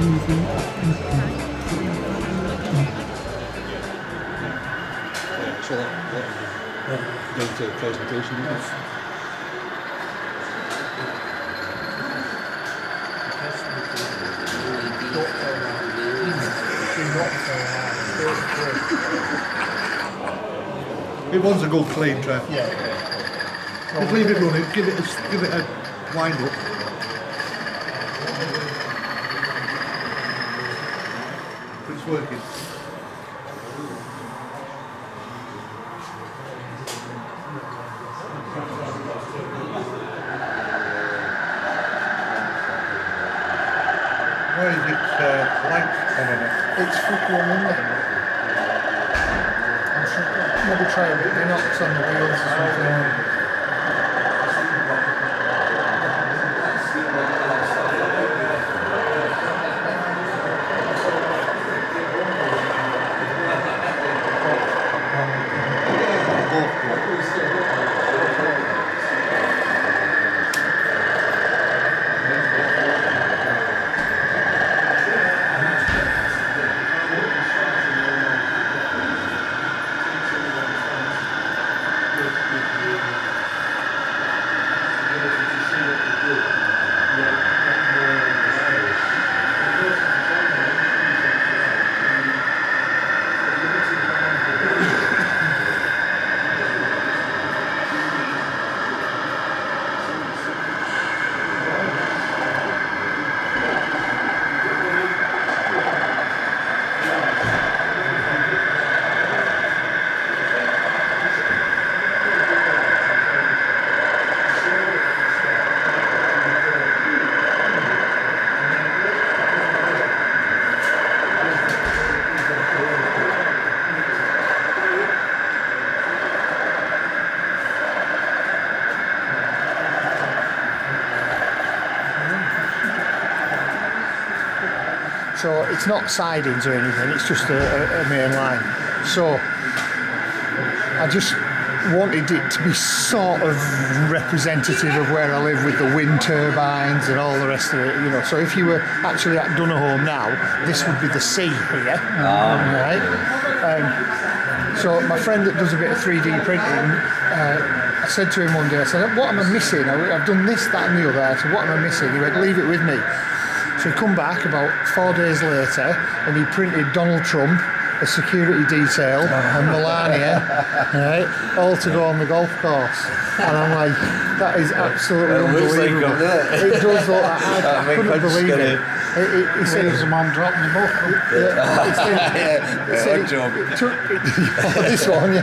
So that going to the presentation. It wants a good clean track. Yeah. Just leave it running, give it a wind up. It's working. Why is it lights on it? It's flickering in there. I should maybe try a bit of knocks on the wheels or something. So it's not sidings or anything, it's just a main line. So I just wanted it to be sort of representative of where I live with the wind turbines and all the rest of it, you know. So if you were actually at Dunnerholme now, this would be the sea here, right? So my friend that does a bit of 3D printing, I said to him one day, I said, what am I missing? I've done this, that and the other. I said, what am I missing? He went, leave it with me. So he come back about 4 days later and he printed Donald Trump, a security detail, and Melania, right, all to go on the golf course. And I'm like, that is absolutely unbelievable. It does look like, I couldn't believe it. He said it was a man dropping the book. This one,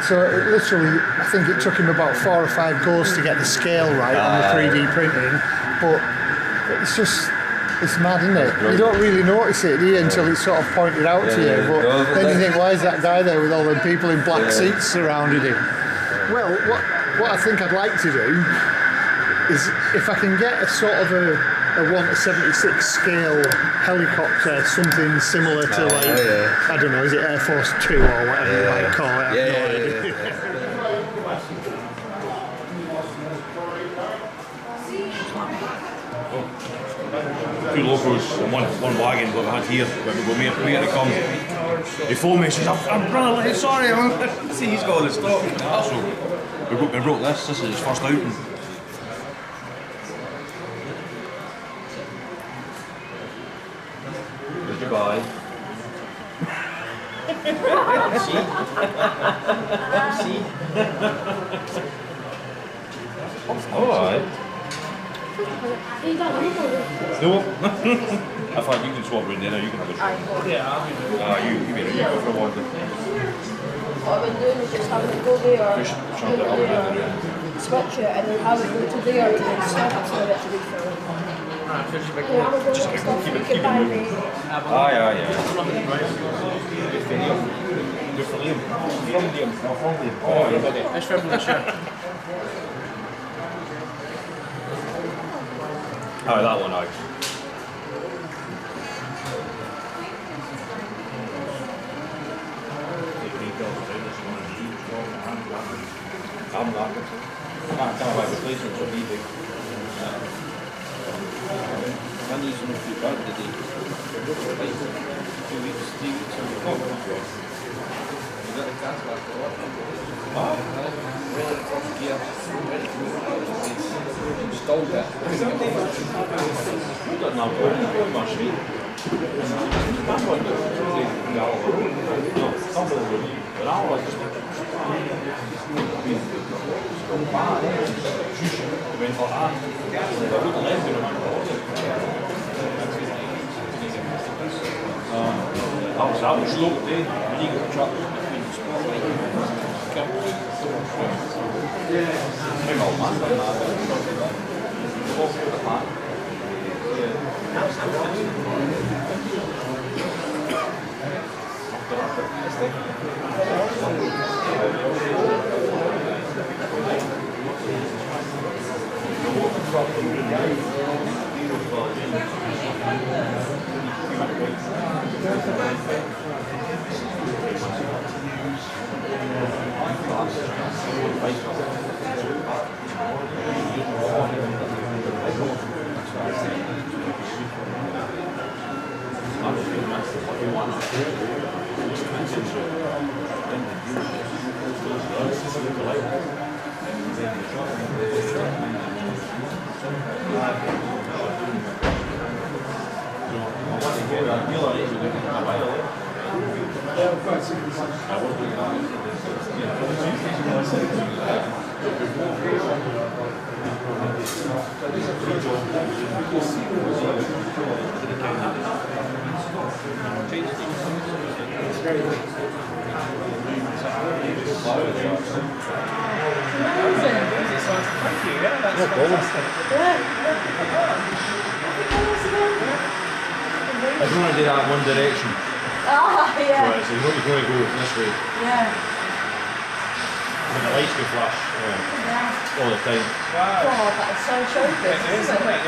so it literally, I think it took him about 4 or 5 goes to get the scale right on the 3D printing, but it's just, it's mad, isn't it? You don't really notice it, do you, until it's sort of pointed out to you, but then you think, why is that guy there with all the people in black seats surrounding him? Well, what I think I'd like to do is, if I can get a sort of a 1:76 scale helicopter, something similar to I don't know, is it Air Force 2 or whatever you might call it? Two locals and one wagon that we had here, but we made it come. He phoned me, he says, I'm running late, sorry, see he's got all the stock. So we wrote this is his first outing. Goodbye. See? Alright. No. I thought you can swap in there, you can have a swap. Yeah. You go for a walk. What I've been doing is just having it go there, switch it, and then have it go to there, and then start up some of it to refill. Just keep it moving. Yeah. You're from Liam. From Liam. Oh, yeah. It's from Renfrewshire. Oh, that one out. I'm not. I can't have replacements so easy. Money's not too bad today. Like 2 weeks, 3 weeks on the clock. You got the gas back to work. Ready to first gear. Ready to move out of the place. Stalled it. Got now going my street. Back on the road. No, stumble the road. But I was just went for that. I wouldn't let him I was slow today. He got the truck between the spotlight and big old man like that. Walk through the park. I just want to do that one direction. Ah, yeah. Right, so you're going to go this way. Yeah. And the lights go flash all the time. Oh, that is so showbiz, isn't it?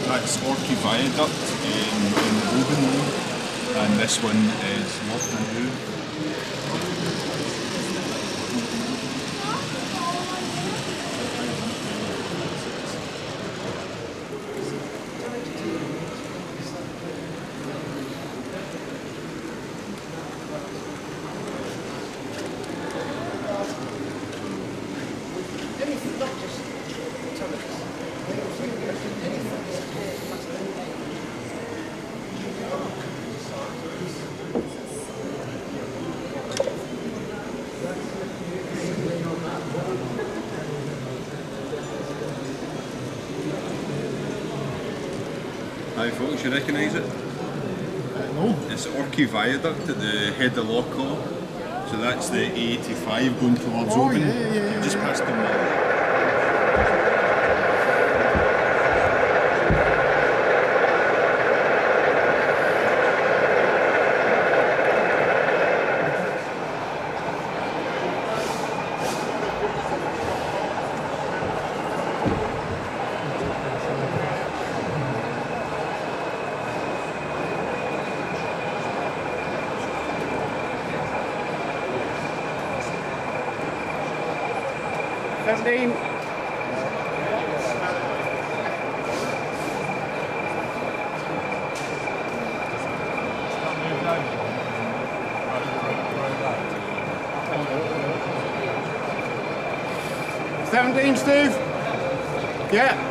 That's Orchy Viaduct in Uamh, and this one is Loch. Hi folks, you recognise it? No. It's Orchy Viaduct at the head of Loch. So that's the A85 going towards Oh, Uamh. yeah. Just past the mall. Steve? Yeah.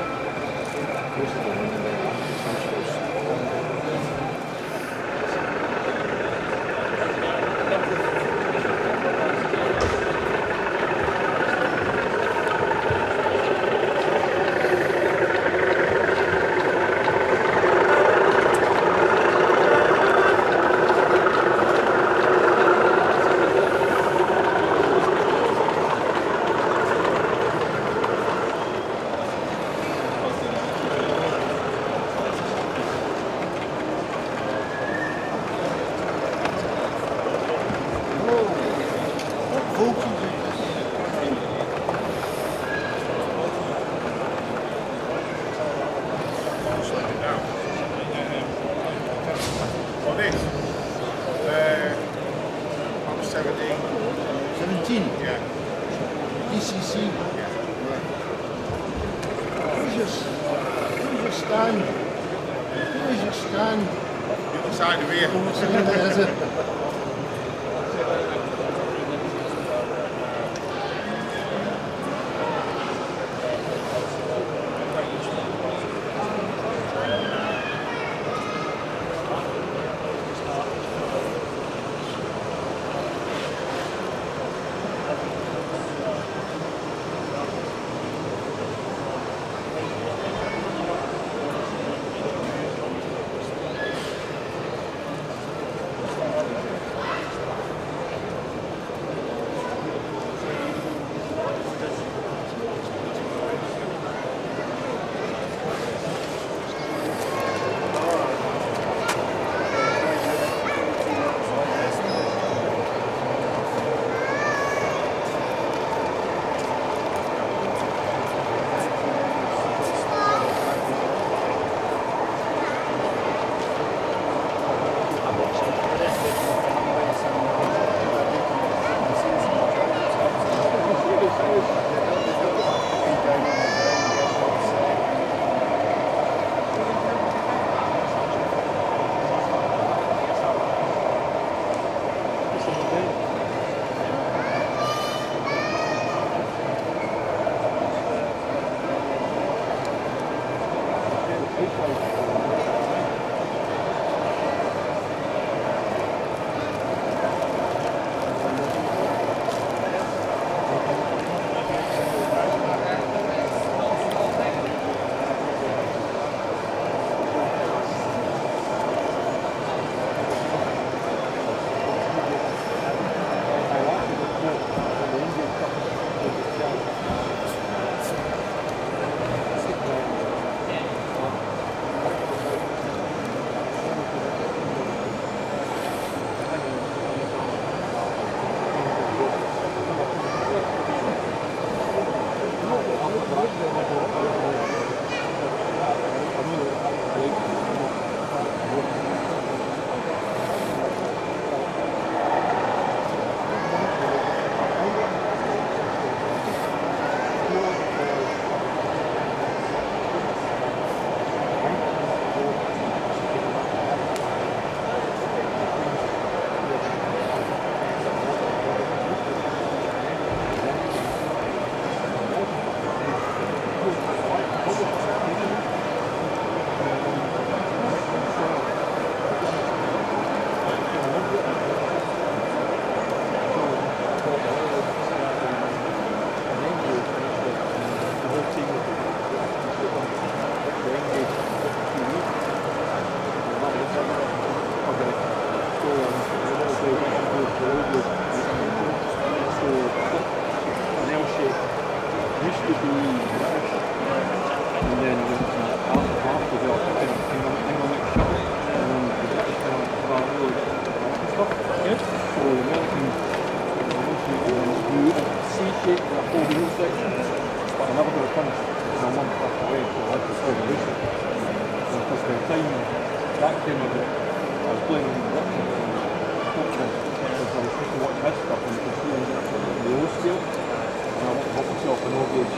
And then after the economic shock, the British started really stuff. So the Americans do a C-shape that whole wheel section, but I never got a finish. And I wanted to away, so I had to still release it. And because by the time that came about, I was blaming the British because I was supposed to watch his stuff and you could see the low scale. And I want to help myself an old gauge.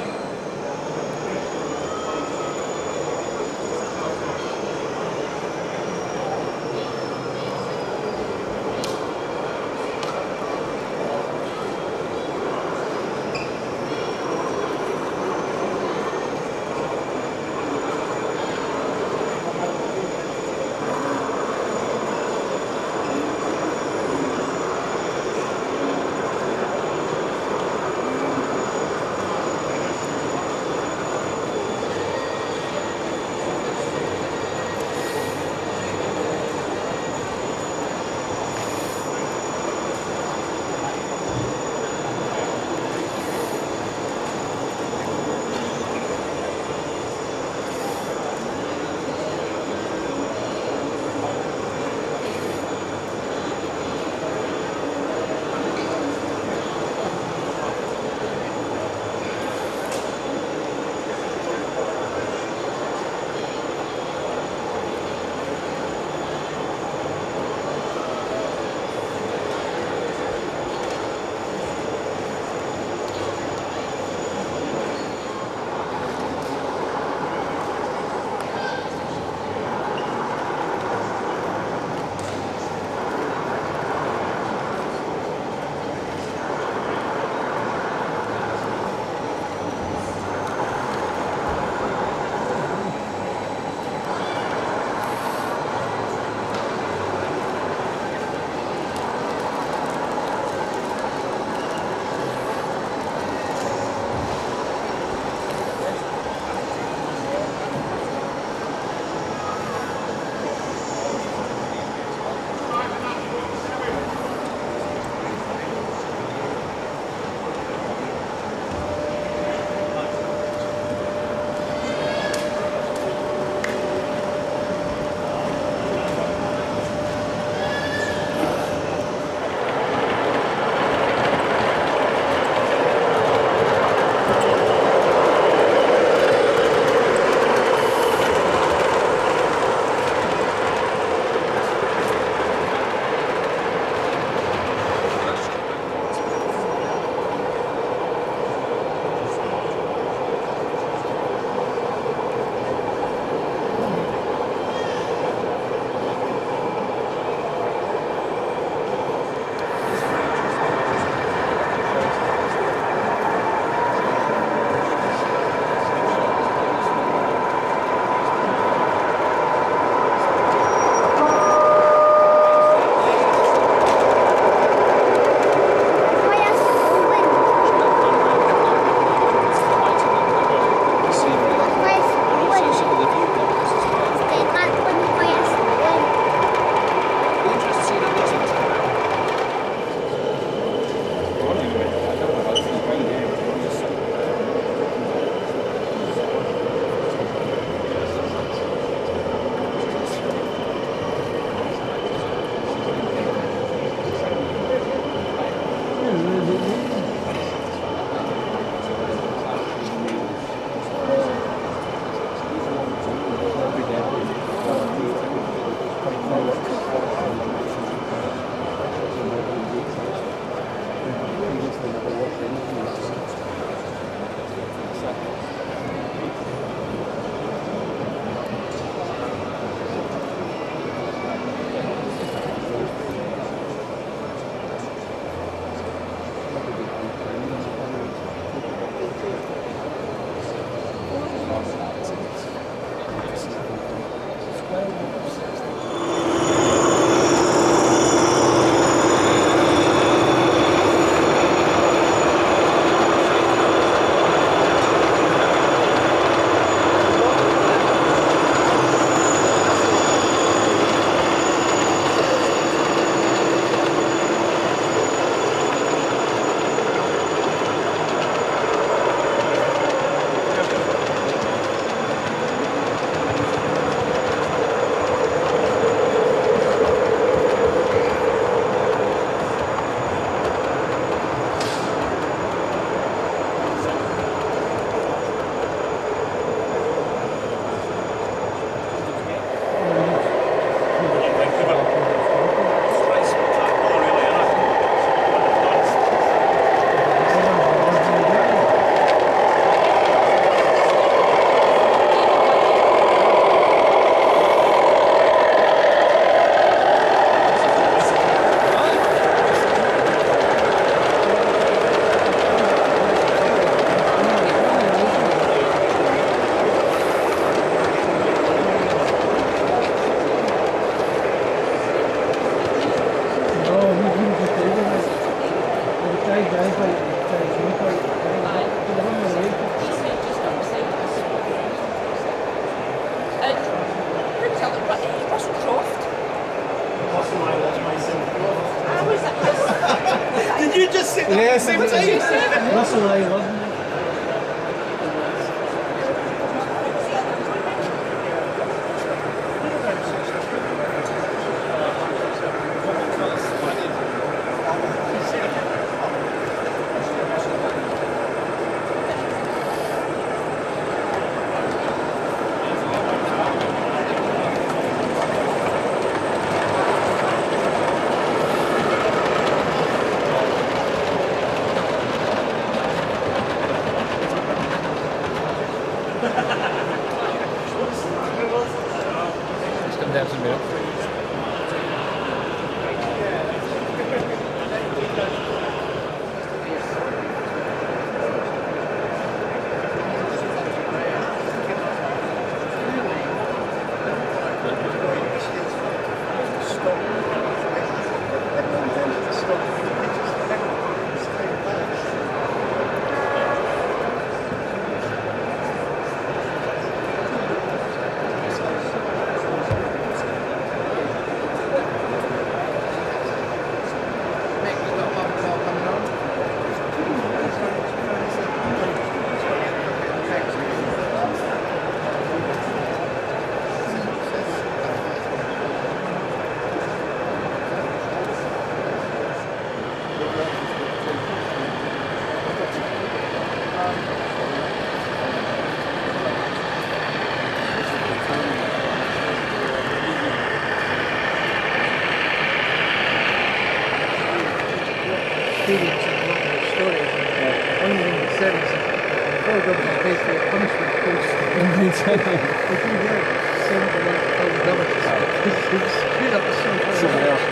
just said that at the same time. Russell, I love him.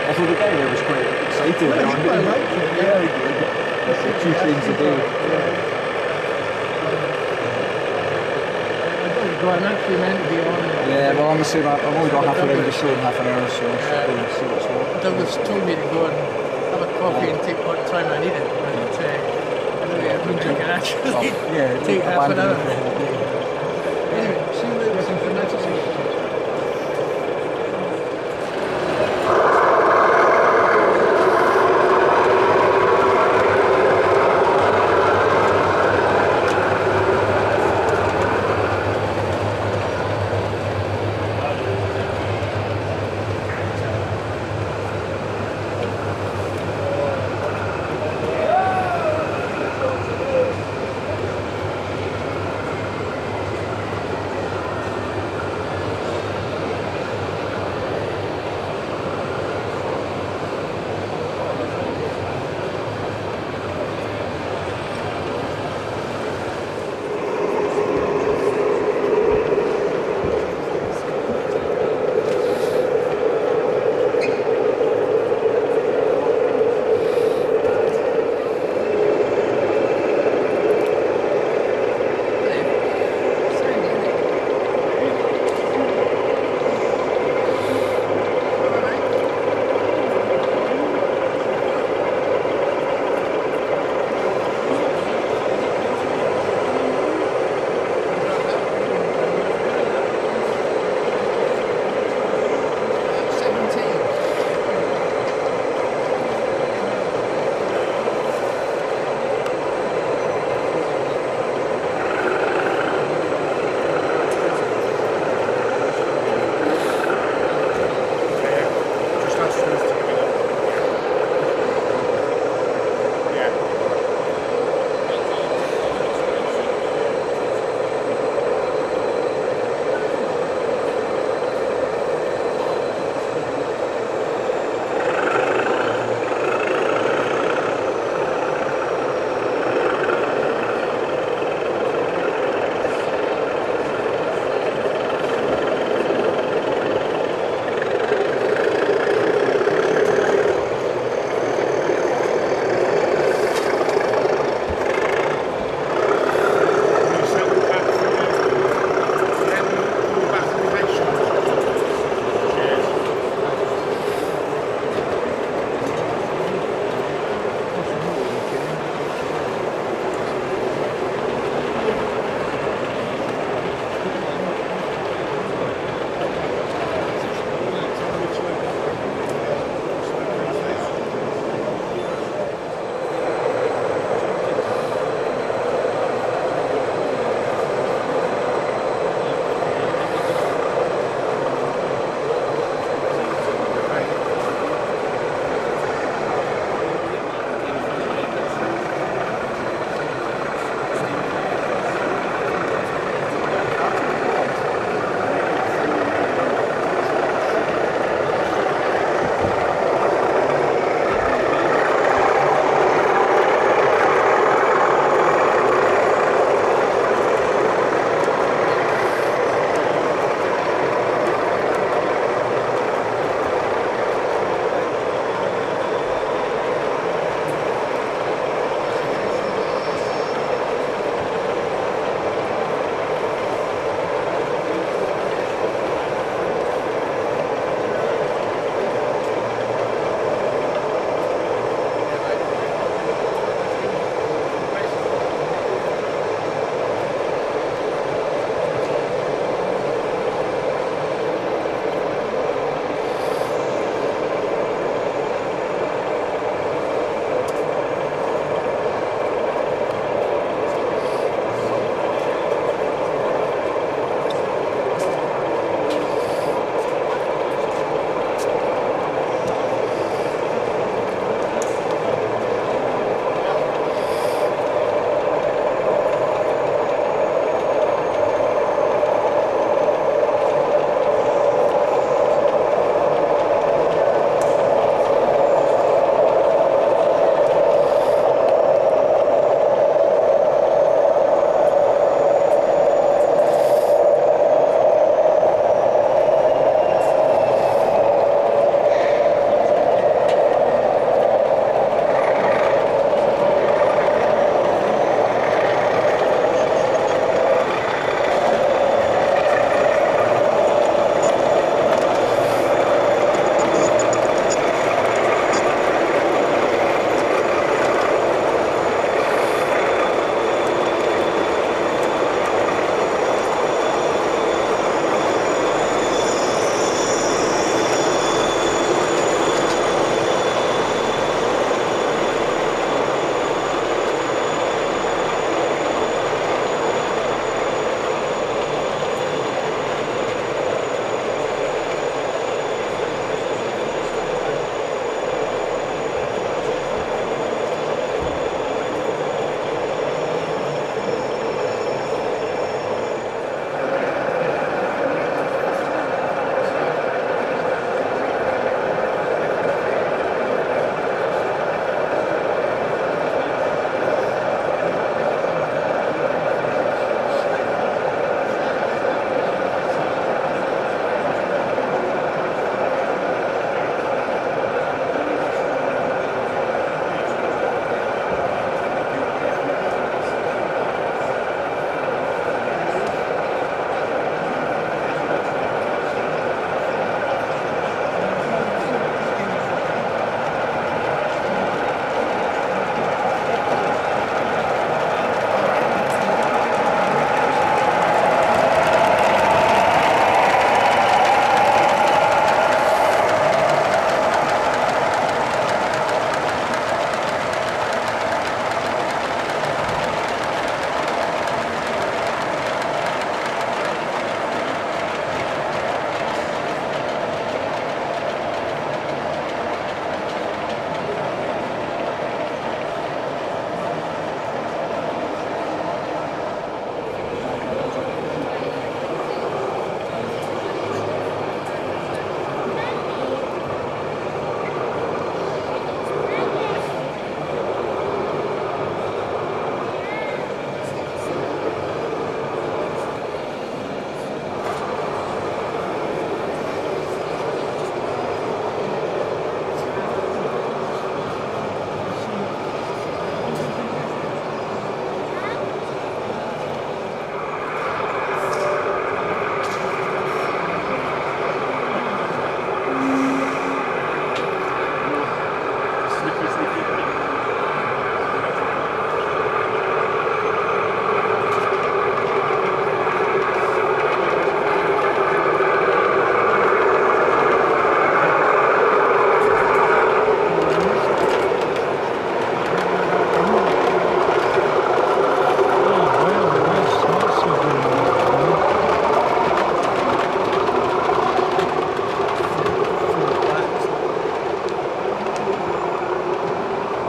Although the guy there was quite excited. Yeah, he did. That's the 2 trains a day. I'm actually meant to be on. Yeah, well, I'm the same. I've only got half an hour to show in half an hour, so I should go and see what's what. Douglas told me to go and have a coffee and take what time I needed, but I don't think I can actually take half an hour. Anyway, see you later. Some financial stuff.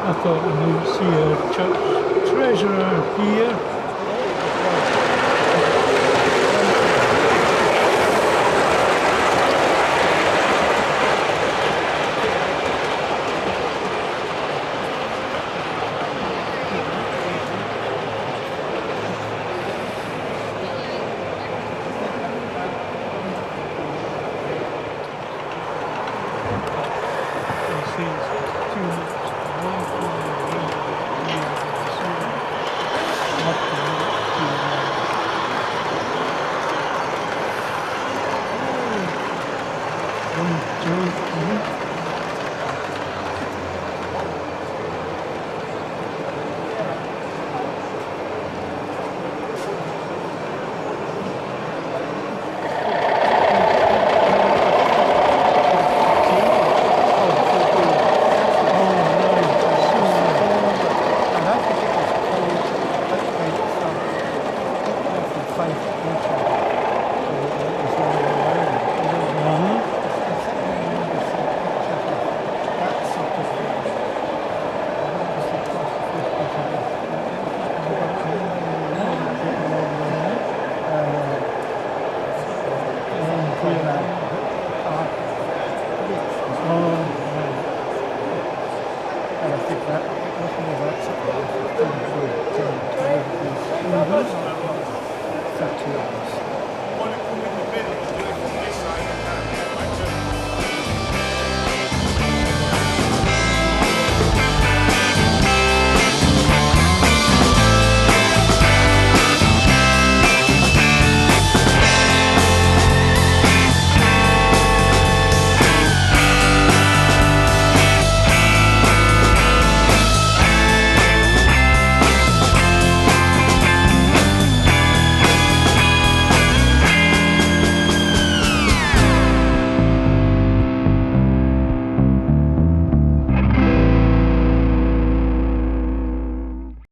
I thought I might see a church treasurer here. That's